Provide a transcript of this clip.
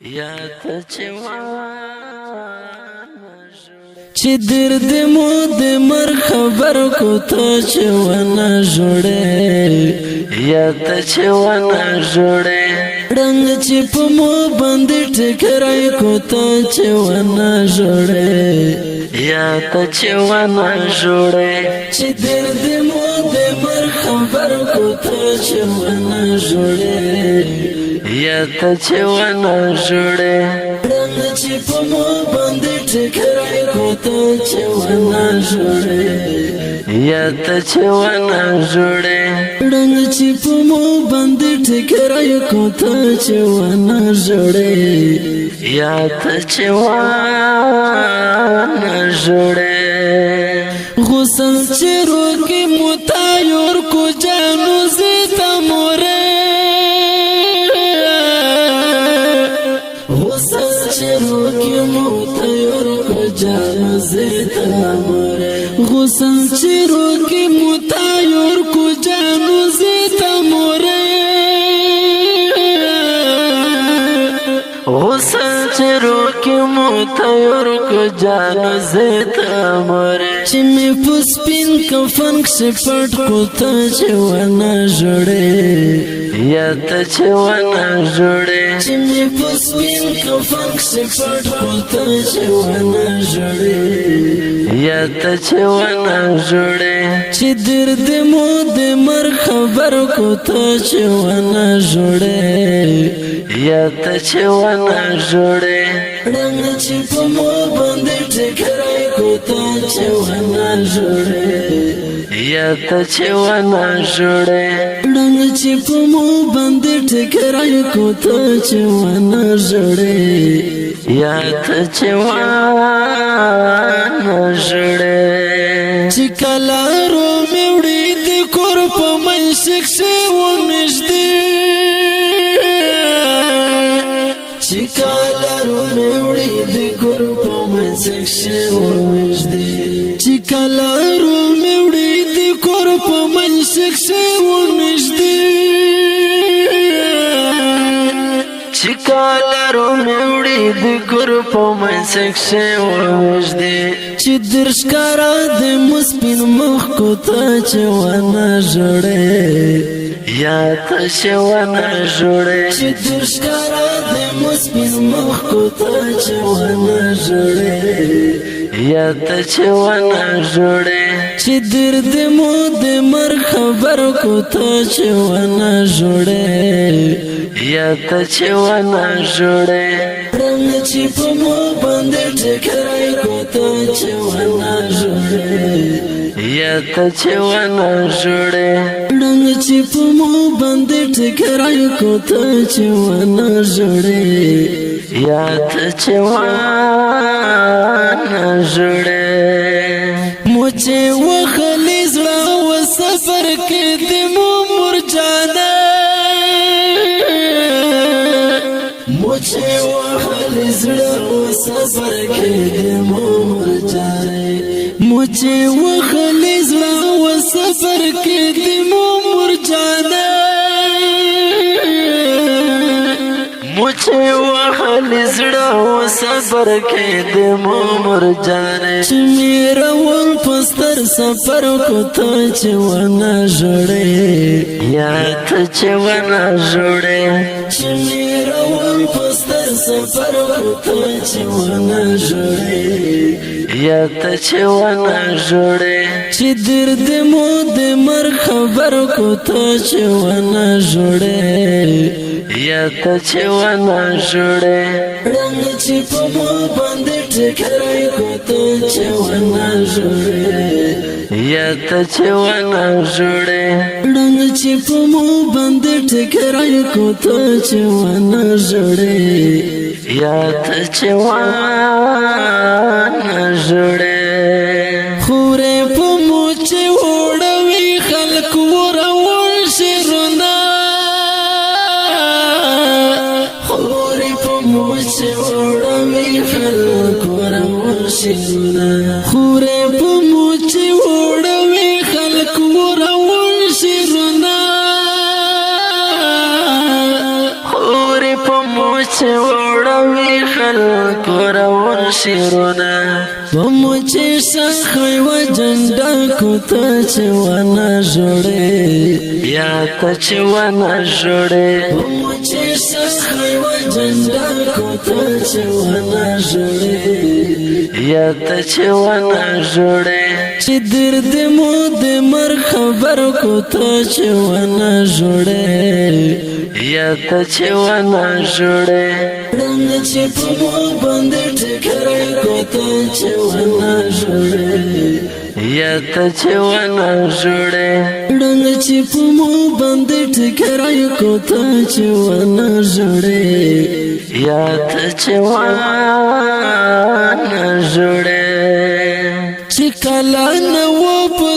یا ته چې چې درد مو د مر خبر کو ته چې ونه جوړې یا ته چې ونه جوړې رنگ چې په مو باندې ټکرای کو ته چې ونه جوړې یا ته چې ونه جوړې چې درد مو د مر خبر کو ته چې ونه جوړې یا ته چې ونه جوړې رنگ چې په مو باندې ټکرای کو ته چې ونه جوړې یا ته چې ونه جوړې رنگ چې په مو باندې ټکرای کو ته چې ونه جوړې یا ته چې ونه جوړې غسل چې روکي متایور کو جانو زیتا موره غسل چې روکي متایور کو جانو زیتا موره غسل چې روکي متایور کو جانو زیتا موره غسل چې روکي متایور کو جانو زیتا موره چې می پسپین کفن کښې پټ کو ته چې ونه جوړې یا ته چې ونه جوړې چې می پسپین کفن کښې پټ کو ته چې ونه جوړې یا ته چې ونه جوړې چې درد مو د مر خبر کو ته چې ونه جوړې یا ته چې ونه جوړې رنگ چې په مو باندې ټکرای کو ته چې ونه جوړې یا ته چې ونه جوړې رنگ چې په مو باندې ټکرای کو ته چې ونه جوړې یا ته چې ونه جوړې چې کله رو مې وړې د کور په منشک شي ونږدې چې کله رو مې وړې د کور په منشک شي ونږدې چې کله رو مې وړې د کور په منشک شي ونږدې چې کله رو مې وړې د ګور په منځک شي وژدې چې درشکارا د مسپین مخ کو ته چې ونه جوړې یا ته چې ونه جوړې چې درشکارا د مسپین مخ کو ته چې ونه جوړې یا ته چې ونه جوړې چې درد مو د مر خبر کو ته چې ونه جوړې یا ته چې ونه جوړې رنگ چې په مو باندې ټکرای کو ته چې ونه جوړې یا ته چې ونه جوړې رنگ چې په مو باندې ټکرای کو ته چې ونه جوړې یا ته چې ونه جوړې مچې وخلې زړه و سفر کې د مو مرجانه مچې وخلې زړه و سفر کې د مو مرجانه مچې وخلې زړه و سفر کې د مو مرجانه مچې وهلې زړه و سفر کې د مور جانې چې مې روان پستر سفر کو ته چې ونه جوړې یا ته چې ونه جوړې چې مې روان پستر سفر کو ته چې ونه جوړې یا ته چې ونه جوړې چې درد مو د مر خبر کو ته چې ونه جوړې یا ته چې ونه جوړې رنگ چې په مو باندې ټکرای کو ته چې ونه جوړې یا ته چې ونه جوړې رنگ چې په مو باندې ټکرای کو ته چې ونه جوړې یا ته چې ونه جوړې خورې په مو چې وړوي خلک ورول شرونه خورې په مو چې وړوي خلک ورول شرونه خورې په مو چې وړوي خلک ورول شرونه خورې په مو چې وړوي خلکو روان شیرونه بمو چې سخی و جنډا کو ته چې ونه جوړې یا ته چې ونه جوړې بمو چې سخی و جنډا کو ته چې ونه جوړې یا ته چې ونه جوړې چې درد مو د مر خبر کو ته چې ونه جوړې یا ته چې ونه جوړې رنګ چې په مو باندې ټکرې کو ته چې ونه جوړې یا ته چې ونه جوړې رنګ چې په مو باندې ټکرې کو ته چې ونه جوړې یا ته چې ونه جوړې چې کله نو په